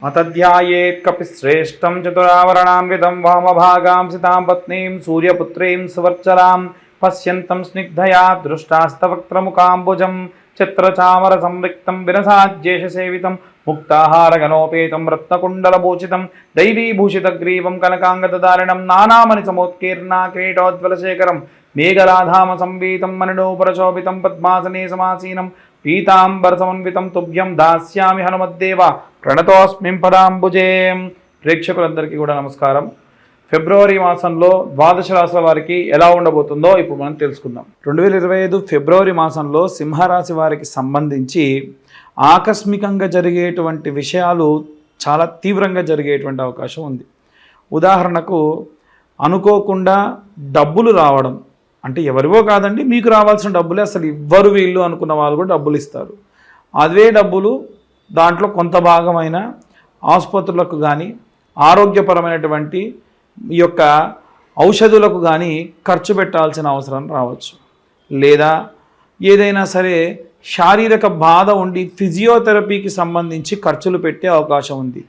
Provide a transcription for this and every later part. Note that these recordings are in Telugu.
मतध्यायेत् कपिश्रेष्ठं चतुरावरणान्वितं वामभागां सितां पत्नीं सूर्यपुत्रीं सुवर्चलां पश्यन्तं स्निग्धया दृष्टास्तवक्त्रमुकाम्बुजं चित्रचामरसंरिक्तं विरसाज्येषसेवितं मुक्ताहारगणोपेतं रत्नकुण्डलभूषितं दैवीभूषितग्रीवं कनकाङ्गदधारिणं नानामणिसमोत्कीर्णा किरीटोज्ज्वलशेखरं मेघलाधामसंवीतं मणिनूपुरशोभितं पद्मासने समासीनं పీతాంబరసమన్వితం తుభ్యం దాస్యామి హనుమద్దేవ ప్రణతోస్మిం పదాంబుజే. ప్రేక్షకులందరికీ కూడా నమస్కారం. ఫిబ్రవరి మాసంలో ద్వాదశ రాశుల వారికి ఎలా ఉండబోతుందో ఇప్పుడు మనం తెలుసుకుందాం. 2025 ఫిబ్రవరి మాసంలో సింహరాశి వారికి సంబంధించి ఆకస్మికంగా జరిగేటువంటి విషయాలు చాలా తీవ్రంగా జరిగేటువంటి అవకాశం ఉంది. ఉదాహరణకు అనుకోకుండా డబ్బులు రావడం, అంటే ఎవరివో కాదండి, మీకు రావాల్సిన డబ్బులే, అసలు ఇవ్వరు వీళ్ళు అనుకున్న వాళ్ళు కూడా డబ్బులు ఇస్తారు. అదే డబ్బులు దాంట్లో కొంత భాగమైన ఆసుపత్రులకు కానీ ఆరోగ్యపరమైనటువంటి ఈ యొక్క ఔషధులకు కానీ ఖర్చు పెట్టాల్సిన అవసరం రావచ్చు. లేదా ఏదైనా సరే శారీరక బాధ ఉండి ఫిజియోథెరపీకి సంబంధించి ఖర్చులు పెట్టే అవకాశం ఉంది.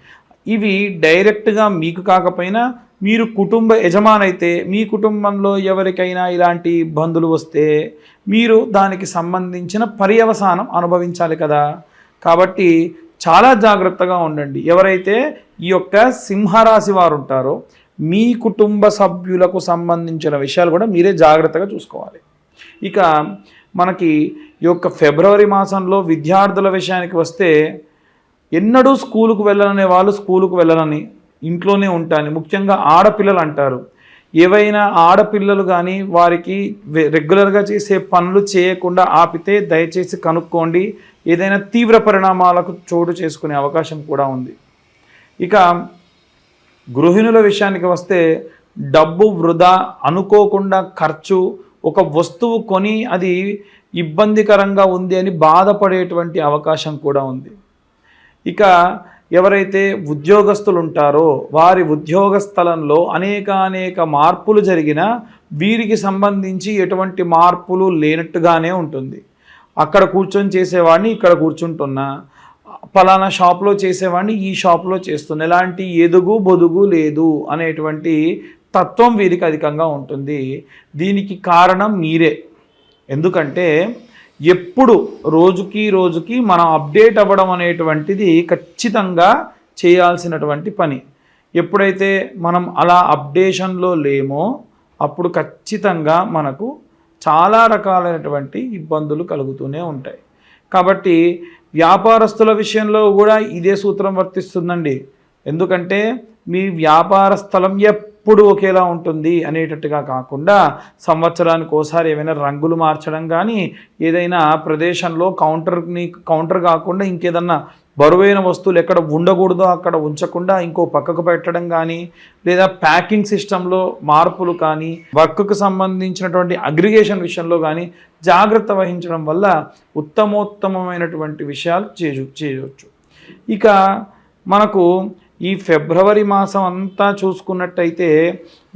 ఇవి డైరెక్ట్గా మీకు కాకపోయినా మీరు కుటుంబ యజమానైతే మీ కుటుంబంలో ఎవరికైనా ఇలాంటి ఇబ్బందులు వస్తే మీరు దానికి సంబంధించిన పర్యవసానం అనుభవించాలి కదా. కాబట్టి చాలా జాగ్రత్తగా ఉండండి. ఎవరైతే ఈ యొక్క సింహరాశి వారు ఉంటారో మీ కుటుంబ సభ్యులకు సంబంధించిన విషయాలు కూడా మీరే జాగ్రత్తగా చూసుకోవాలి. ఇక మనకి ఈ యొక్క ఫిబ్రవరి మాసంలో విద్యార్థుల విషయానికి వస్తే ఎన్నడూ స్కూలుకు వెళ్ళననే వాళ్ళు స్కూలుకు వెళ్ళనని ఇంట్లోనే ఉంటాను. ముఖ్యంగా ఆడపిల్లలు అంటారు. ఏవైనా ఆడపిల్లలు కానీ వారికి రెగ్యులర్గా చేసే పనులు చేయకుండా ఆపితే దయచేసి కనుక్కోండి. ఏదైనా తీవ్ర పరిణామాలకు చోటు చేసుకునే అవకాశం కూడా ఉంది. ఇక గృహిణుల విషయానికి వస్తే డబ్బు వృధా, అనుకోకుండా ఖర్చు, ఒక వస్తువు కొని అది ఇబ్బందికరంగా ఉంది అని బాధపడేటువంటి అవకాశం కూడా ఉంది. ఇక ఎవరైతే ఉద్యోగస్తులు ఉంటారో వారి ఉద్యోగ స్థలంలో అనేక మార్పులు జరిగినా వీరికి సంబంధించి ఎటువంటి మార్పులు లేనట్టుగానే ఉంటుంది. అక్కడ కూర్చొని చేసేవాడిని ఇక్కడ కూర్చుంటున్నా, పలానా షాప్లో చేసేవాడిని ఈ షాప్లో చేస్తున్నా, ఎలాంటి ఎదుగు బొదుగు లేదు అనేటువంటి తత్వం వీరికి అధికంగా ఉంటుంది. దీనికి కారణం మీరే. ఎందుకంటే ఎప్పుడు రోజుకి మనం అప్డేట్ అవ్వడం అనేటువంటిది ఖచ్చితంగా చేయాల్సినటువంటి పని. ఎప్పుడైతే మనం అలా అప్డేషన్లో లేమో అప్పుడు ఖచ్చితంగా మనకు చాలా రకాలైనటువంటి ఇబ్బందులు కలుగుతూనే ఉంటాయి. కాబట్టి వ్యాపారస్తుల విషయంలో కూడా ఇదే సూత్రం వర్తిస్తుందండి. ఎందుకంటే మీ వ్యాపార స్థలం ఎప్పుడు ఒకేలా ఉంటుంది అనేటట్టుగా కాకుండా సంవత్సరానికి ఒకసారి ఏమైనా రంగులు మార్చడం కానీ, ఏదైనా ప్రదేశంలో కౌంటర్ కాకుండా ఇంకేదన్నా బరువైన వస్తువులు ఎక్కడ ఉండకూడదో అక్కడ ఉంచకుండా ఇంకో పక్కకు పెట్టడం కానీ, లేదా ప్యాకింగ్ సిస్టంలో మార్పులు కానీ, వర్క్కు సంబంధించినటువంటి అగ్రిగేషన్ విషయంలో కానీ జాగ్రత్త వహించడం వల్ల ఉత్తమోత్తమైనటువంటి విషయాలు చేయవచ్చు. ఇక మనకు ఈ ఫిబ్రవరి మాసం అంతా చూసుకున్నట్టయితే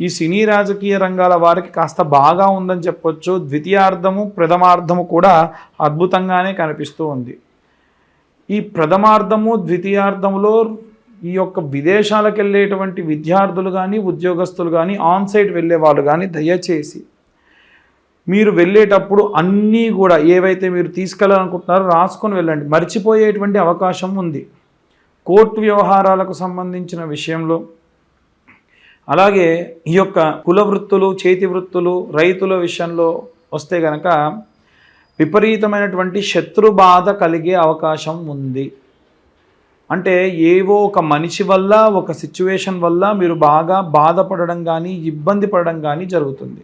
ఈ సినీ రాజకీయ రంగాల వారికి కాస్త బాగా ఉందని చెప్పొచ్చు. ద్వితీయార్థము ప్రథమార్థము కూడా అద్భుతంగానే కనిపిస్తూ ఉంది. ఈ ప్రథమార్థము ద్వితీయార్థములో ఈ యొక్క విదేశాలకు వెళ్ళేటువంటి విద్యార్థులు కానీ ఉద్యోగస్తులు కానీ ఆన్సైట్ వెళ్ళే వాళ్ళు కానీ దయచేసి మీరు వెళ్ళేటప్పుడు అన్నీ కూడా ఏవైతే మీరు తీసుకెళ్ళాలనుకుంటున్నారో రాసుకొని వెళ్ళండి. మర్చిపోయేటువంటి అవకాశం ఉంది. కోర్టు వ్యవహారాలకు సంబంధించిన విషయంలో, అలాగే ఈ యొక్క కుల వృత్తులు, చేతి వృత్తులు, రైతుల విషయంలో వస్తే కనుక విపరీతమైనటువంటి శత్రు బాధ కలిగే అవకాశం ఉంది. అంటే ఏవో ఒక మనిషి వల్ల, ఒక సిచ్యువేషన్ వల్ల మీరు బాగా బాధపడడం కానీ ఇబ్బంది పడడం కానీ జరుగుతుంది.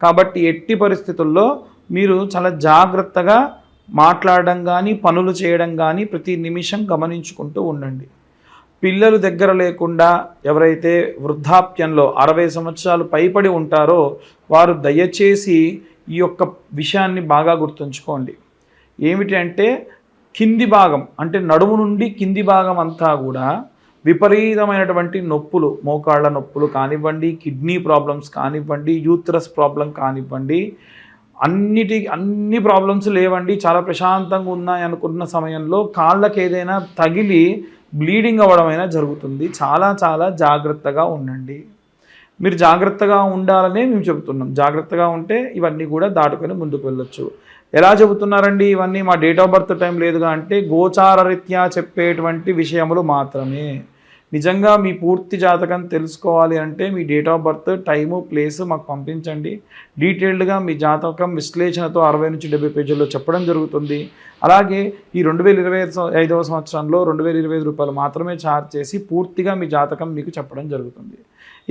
కాబట్టి ఎట్టి పరిస్థితుల్లో మీరు చాలా జాగ్రత్తగా మాట్లాడడం కానీ పనులు చేయడం కానీ ప్రతి నిమిషం గమనించుకుంటూ ఉండండి. పిల్లలు దగ్గర లేకుండా ఎవరైతే వృద్ధాప్యంలో 60 సంవత్సరాలు పైబడి ఉంటారో వారు దయచేసి ఈ యొక్క విషయాన్ని బాగా గుర్తుంచుకోండి. ఏమిటి అంటే కింది భాగం, అంటే నడుము నుండి కింది భాగం అంతా కూడా విపరీతమైనటువంటి నొప్పులు, మోకాళ్ళ నొప్పులు కానివ్వండి, కిడ్నీ ప్రాబ్లమ్స్ కానివ్వండి, యూత్రస్ ప్రాబ్లం కానివ్వండి, అన్ని ప్రాబ్లమ్స్ లేవండి, చాలా ప్రశాంతంగా ఉన్నాయి అనుకున్న సమయంలో కాళ్ళకి ఏదైనా తగిలి బ్లీడింగ్ అవ్వడమైనా జరుగుతుంది. చాలా చాలా జాగ్రత్తగా ఉండండి. మీరు జాగ్రత్తగా ఉండాలనే మేము చెబుతున్నాం. జాగ్రత్తగా ఉంటే ఇవన్నీ కూడా దాటుకొని ముందుకు వెళ్ళొచ్చు. ఎలా చెబుతున్నారండి ఇవన్నీ? మా డేట్ ఆఫ్ బర్త్ టైం లేదుగా అంటే గోచార రీత్యా చెప్పేటువంటి విషయములు మాత్రమే. నిజంగా మీ పూర్తి జాతకం తెలుసుకోవాలి అంటే మీ date of birth, time, place మాకు పంపించండి. డీటెయిల్డ్గా మీ జాతకం విశ్లేషణతో 60 నుంచి 70 పేజీల్లో చెప్పడం జరుగుతుంది. అలాగే ఈ 2025వ సంవత్సరంలో 2025 రూపాయలు మాత్రమే ఛార్జ్ చేసి పూర్తిగా మీ జాతకం మీకు చెప్పడం జరుగుతుంది.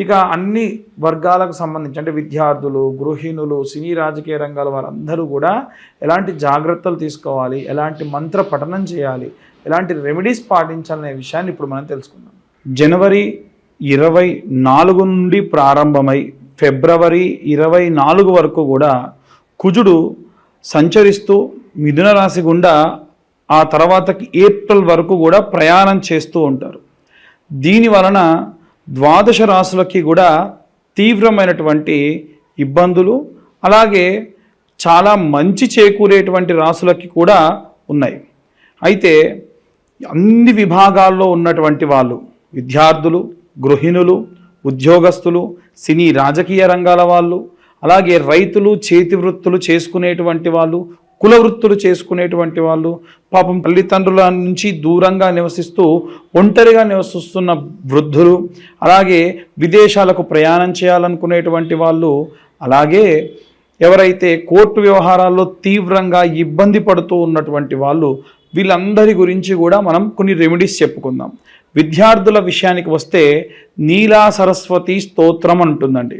ఇక అన్ని వర్గాలకు సంబంధించి అంటే విద్యార్థులు, గృహిణులు, సినీ రాజకీయ రంగాల వారందరూ కూడా ఎలాంటి జాగ్రత్తలు తీసుకోవాలి, ఎలాంటి మంత్ర పఠనం చేయాలి, ఎలాంటి రెమెడీస్ పాటించాలనే విషయాన్ని ఇప్పుడు మనం తెలుసుకుందాం. జనవరి 24 నుండి ప్రారంభమై ఫిబ్రవరి 24 వరకు కూడా కుజుడు సంచరిస్తూ మిథున రాశి గుండా ఆ తర్వాతకి ఏప్రిల్ వరకు కూడా ప్రయాణం చేస్తూ ఉంటారు. దీని వలన ద్వాదశ రాశులకి కూడా తీవ్రమైనటువంటి ఇబ్బందులు, అలాగే చాలా మంచి చేకూరేటువంటి రాశులకి కూడా ఉన్నాయి. అయితే అన్ని విభాగాల్లో ఉన్నటువంటి వాళ్ళు, విద్యార్థులు, గృహిణులు, ఉద్యోగస్తులు, సినీ రాజకీయ రంగాల వాళ్ళు, అలాగే రైతులు, చేతి వృత్తులు చేసుకునేటువంటి వాళ్ళు, కుల వృత్తులు చేసుకునేటువంటి వాళ్ళు, పాపం తల్లిదండ్రుల నుంచి దూరంగా నివసిస్తూ ఒంటరిగా నివసిస్తున్న వృద్ధులు, అలాగే విదేశాలకు ప్రయాణం చేయాలనుకునేటువంటి వాళ్ళు, అలాగే ఎవరైతే కోర్టు వ్యవహారాల్లో తీవ్రంగా ఇబ్బంది పడుతూ ఉన్నటువంటి వాళ్ళు, వీళ్ళందరి గురించి కూడా మనం కొన్ని రెమెడీస్ చెప్పుకుందాం. విద్యార్థుల విషయానికి వస్తే నీలా సరస్వతి స్తోత్రం అంటుందండి.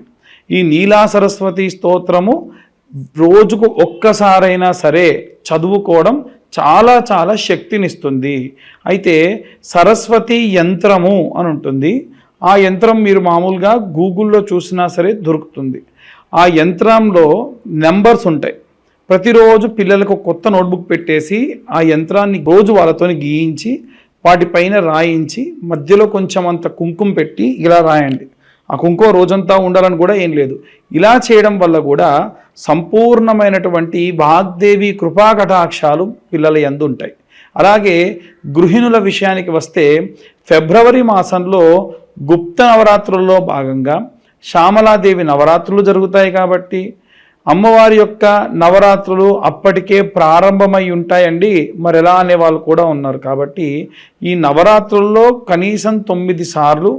ఈ నీలా సరస్వతి స్తోత్రము రోజుకు ఒక్కసారైనా సరే చదువుకోవడం చాలా చాలా శక్తినిస్తుంది. అయితే సరస్వతి యంత్రము అని ఉంటుంది. ఆ యంత్రం మీరు మామూలుగా గూగుల్లో చూసినా సరే దొరుకుతుంది. ఆ యంత్రంలో నెంబర్స్ ఉంటాయి. ప్రతిరోజు పిల్లలకు కొత్త నోట్బుక్ పెట్టేసి ఆ యంత్రాన్ని రోజు వాళ్ళతో గీయించి వాటిపైన రాయించి మధ్యలో కొంచెం అంత కుంకుమ పెట్టి ఇలా రాయండి. ఆ కుంకుమ రోజంతా ఉండాలని కూడా ఏం లేదు. ఇలా చేయడం వల్ల కూడా సంపూర్ణమైనటువంటి వాగ్దేవి కృపా కటాక్షాలు పిల్లల యందు ఉంటాయి. అలాగే గృహిణుల విషయానికి వస్తే ఫిబ్రవరి మాసంలో గుప్త నవరాత్రుల్లో భాగంగా శ్యామలాదేవి నవరాత్రులు జరుగుతాయి. కాబట్టి అమ్మవారి యొక్క నవరాత్రులు అప్పటికే ప్రారంభమై ఉంటాయండి. మరి ఎలా అనే వాళ్ళు కూడా ఉన్నారు. కాబట్టి ఈ నవరాత్రుల్లో కనీసం 9 సార్లు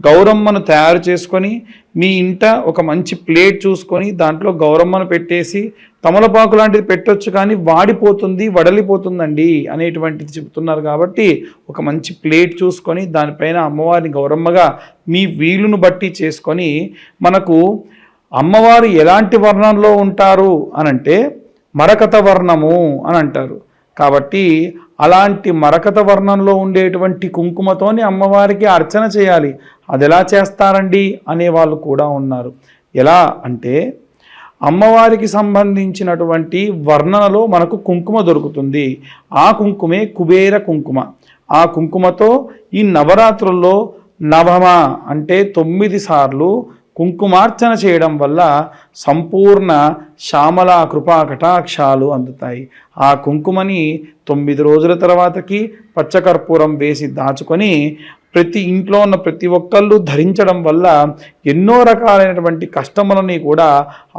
గౌరమ్మను తయారు చేసుకొని మీ ఇంట ఒక మంచి ప్లేట్ చూసుకొని దాంట్లో గౌరమ్మను పెట్టేసి, తమలపాకు లాంటిది పెట్టొచ్చు కానీ వాడిపోతుంది, వడలిపోతుందండి అనేటువంటిది చెబుతున్నారు. కాబట్టి ఒక మంచి ప్లేట్ చూసుకొని దానిపైన అమ్మవారిని గౌరమ్మగా మీ వీలును బట్టి చేసుకొని, మనకు అమ్మవారు ఎలాంటి వర్ణంలో ఉంటారు అనంటే మరకత వర్ణము అని అంటారు. కాబట్టి అలాంటి మరకత వర్ణంలో ఉండేటువంటి కుంకుమతోని అమ్మవారికి అర్చన చేయాలి. అది ఎలా చేస్తారండి అనేవాళ్ళు కూడా ఉన్నారు. ఎలా అంటే అమ్మవారికి సంబంధించినటువంటి వర్ణనలో మనకు కుంకుమ దొరుకుతుంది. ఆ కుంకుమే కుబేర కుంకుమ. ఆ కుంకుమతో ఈ నవరాత్రుల్లో నవమ అంటే 9 సార్లు కుంకుమార్చన చేయడం వల్ల సంపూర్ణ శ్యామల కృపా కటాక్షాలు అందుతాయి. ఆ కుంకుమని 9 రోజుల తర్వాతకి పచ్చకర్పూరం వేసి దాచుకొని ప్రతి ఇంట్లో ఉన్న ప్రతి ఒక్కళ్ళు ధరించడం వల్ల ఎన్నో రకాలైనటువంటి కష్టములని కూడా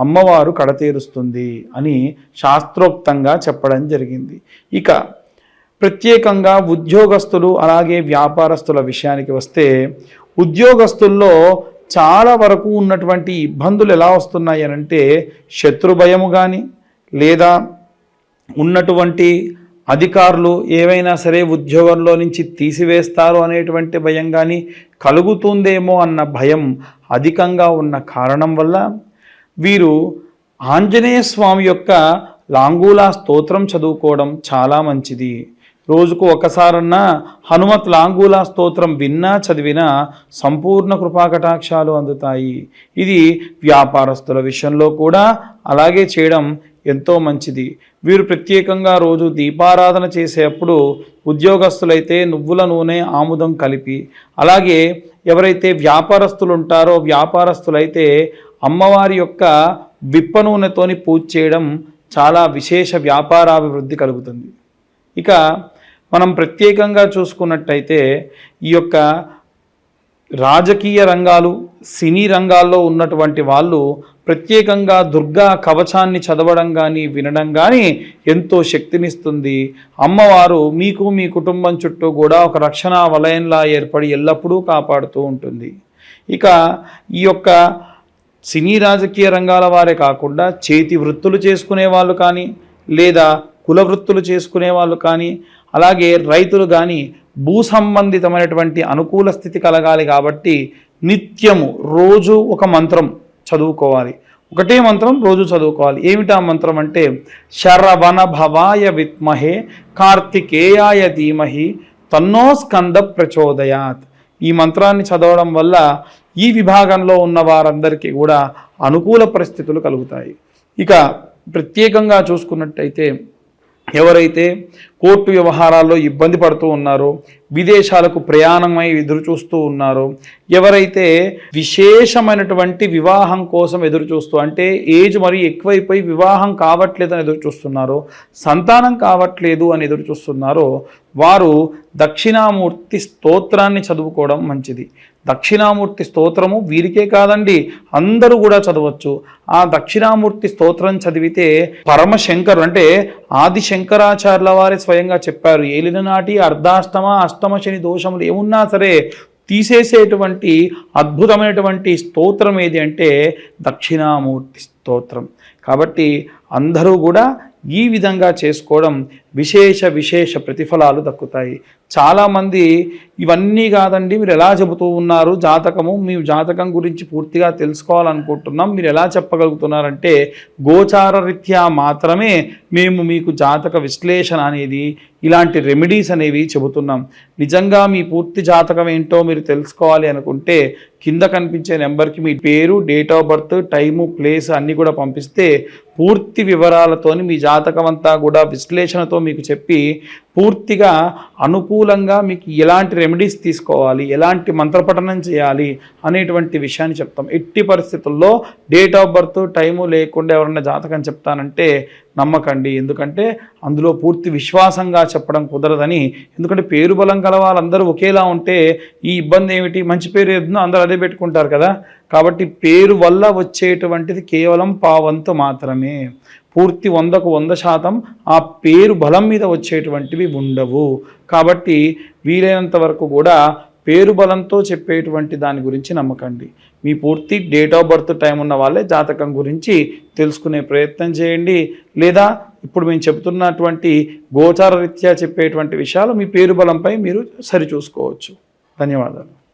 అమ్మవారు కడతీరుస్తుంది అని శాస్త్రోక్తంగా చెప్పడం జరిగింది. ఇక ప్రత్యేకంగా ఉద్యోగస్తులు అలాగే వ్యాపారస్తుల విషయానికి వస్తే ఉద్యోగస్తుల్లో చాలా వరకు ఉన్నటువంటి ఇబ్బందులు ఎలా వస్తున్నాయి అనంటే శత్రు భయము కానీ, లేదా ఉన్నటువంటి అధికారులు ఏవైనా సరే ఉద్యోగంలో నుంచి తీసివేస్తారు అనేటువంటి భయం కానీ కలుగుతుందేమో అన్న భయం అధికంగా ఉన్న కారణం వల్ల వీరు ఆంజనేయ స్వామి యొక్క లాంగూలా స్తోత్రం చదువుకోవడం చాలా మంచిది. రోజుకు ఒకసారన్నా హనుమత్ లాంగూలా స్తోత్రం విన్నా చదివినా సంపూర్ణ కృపాకటాక్షాలు అందుతాయి. ఇది వ్యాపారస్తుల విషయంలో కూడా అలాగే చేయడం ఎంతో మంచిది. వీరు ప్రత్యేకంగా రోజు దీపారాధన చేసేప్పుడు ఉద్యోగస్తులైతే నువ్వుల నూనె ఆముదం కలిపి, అలాగే ఎవరైతే వ్యాపారస్తులు ఉంటారో వ్యాపారస్తులైతే అమ్మవారి యొక్క విప్ప నూనెతోని పూజ చేయడం చాలా విశేష వ్యాపారాభివృద్ధి కలుగుతుంది. ఇక మనం ప్రత్యేకంగా చూసుకున్నట్టయితే ఈ యొక్క రాజకీయ రంగాలు, సినీ రంగాల్లో ఉన్నటువంటి వాళ్ళు ప్రత్యేకంగా దుర్గా కవచాన్ని చదవడం కానీ వినడం కానీ ఎంతో శక్తినిస్తుంది. అమ్మవారు మీకు మీ కుటుంబం చుట్టూ కూడా ఒక రక్షణ వలయంలా ఏర్పడి ఎల్లప్పుడూ కాపాడుతూ ఉంటుంది. ఇక ఈ యొక్క సినీ రాజకీయ రంగాల వారే కాకుండా చేతి వృత్తులు చేసుకునే వాళ్ళు కానీ, లేదా కుల వృత్తులు చేసుకునే వాళ్ళు కానీ, అలాగే రైతులు కానీ భూ సంబంధితమైనటువంటి అనుకూల స్థితి కలగాలి కాబట్టి నిత్యము రోజు ఒక మంత్రం చదువుకోవాలి. ఒకటే మంత్రం రోజు చదువుకోవాలి. ఏమిటా మంత్రం అంటే శరవణ భవాయ విద్మహే కార్తికేయాయ ధీమహి తన్నో స్కంద ప్రచోదయాత్. ఈ మంత్రాన్ని చదవడం వల్ల ఈ విభాగంలో ఉన్న వారందరికీ కూడా అనుకూల పరిస్థితులు కలుగుతాయి. ఇక ప్రత్యేకంగా చూసుకున్నట్టయితే ఎవరైతే కోర్టు వ్యవహారాల్లో ఇబ్బంది పడుతూ ఉన్నారో, విదేశాలకు ప్రయాణమై ఎదురు చూస్తూ ఉన్నారో, ఎవరైతే విశేషమైనటువంటి వివాహం కోసం ఎదురు చూస్తూ, అంటే ఏజ్ మరి ఎక్కువైపోయి వివాహం కావట్లేదని ఎదురు చూస్తున్నారో, సంతానం కావట్లేదు అని ఎదురు చూస్తున్నారో, వారు దక్షిణామూర్తి స్తోత్రాన్ని చదువుకోవడం మంచిది. దక్షిణామూర్తి స్తోత్రము వీరికే కాదండి, అందరూ కూడా చదవచ్చు. ఆ దక్షిణామూర్తి స్తోత్రం చదివితే పరమశంకరు అంటే ఆది శంకరాచార్యుల వారి స్వయంగా చెప్పారు, ఏలిన నాటి అర్ధాష్టమ అష్టమ శని దోషములు ఏమున్నా సరే తీసేసేటువంటి అద్భుతమైనటువంటి స్తోత్రం ఏది అంటే దక్షిణామూర్తి స్తోత్రం. కాబట్టి అందరూ కూడా ఈ విధంగా చేసుకోవడం విశేష ప్రతిఫలాలు దక్కుతాయి. చాలామంది ఇవన్నీ కాదండి మీరు ఎలా చెబుతూ ఉన్నారు జాతకము, మీ జాతకం గురించి పూర్తిగా తెలుసుకోవాలనుకుంటున్నాం, మీరు ఎలా చెప్పగలుగుతున్నారంటే గోచార రీత్యా మాత్రమే మేము మీకు జాతక విశ్లేషణ అనేది, ఇలాంటి రెమెడీస్ అనేవి చెబుతున్నాం. నిజంగా మీ పూర్తి జాతకం ఏంటో మీరు తెలుసుకోవాలి అనుకుంటే కింద కనిపించే నెంబర్కి మీ పేరు, date of birth, time, place అన్నీ కూడా పంపిస్తే పూర్తి వివరాలతోని మీ జాతకం అంతా కూడా విశ్లేషణతో మీకు చెప్పి పూర్తిగా అనుకూలంగా మీకు ఎలాంటి రెమెడీస్ తీసుకోవాలి, ఎలాంటి మంత్రపఠనం చేయాలి అనేటువంటి విషయాన్ని చెప్తాం. ఎట్టి పరిస్థితుల్లో డేట్ ఆఫ్ బర్త్ టైము లేకుండా ఎవరన్నా జాతకం చెప్తానంటే నమ్మకండి. ఎందుకంటే అందులో పూర్తి విశ్వాసంగా చెప్పడం కుదరదని. ఎందుకంటే పేరు బలం కల వాళ్ళందరూ ఒకేలా ఉంటే ఈ ఇబ్బంది ఏమిటి, మంచి పేరు ఏదో అందరూ అదే పెట్టుకుంటారు కదా. కాబట్టి పేరు వల్ల వచ్చేటువంటిది కేవలం పావంతు మాత్రమే. పూర్తి 100కు 100% ఆ పేరు బలం మీద వచ్చేటువంటివి ఉండవు. కాబట్టి వీలైనంత వరకు కూడా పేరు బలంతో చెప్పేటువంటి దాని గురించి నమ్మకండి. మీ పూర్తి డేట్ ఆఫ్ బర్త్ టైం ఉన్న వాళ్ళే జాతకం గురించి తెలుసుకునే ప్రయత్నం చేయండి. లేదా ఇప్పుడు మేము చెబుతున్నటువంటి గోచార రీత్యా చెప్పేటువంటి విషయాలు మీ పేరు బలంపై మీరు సరిచూసుకోవచ్చు. ధన్యవాదాలు.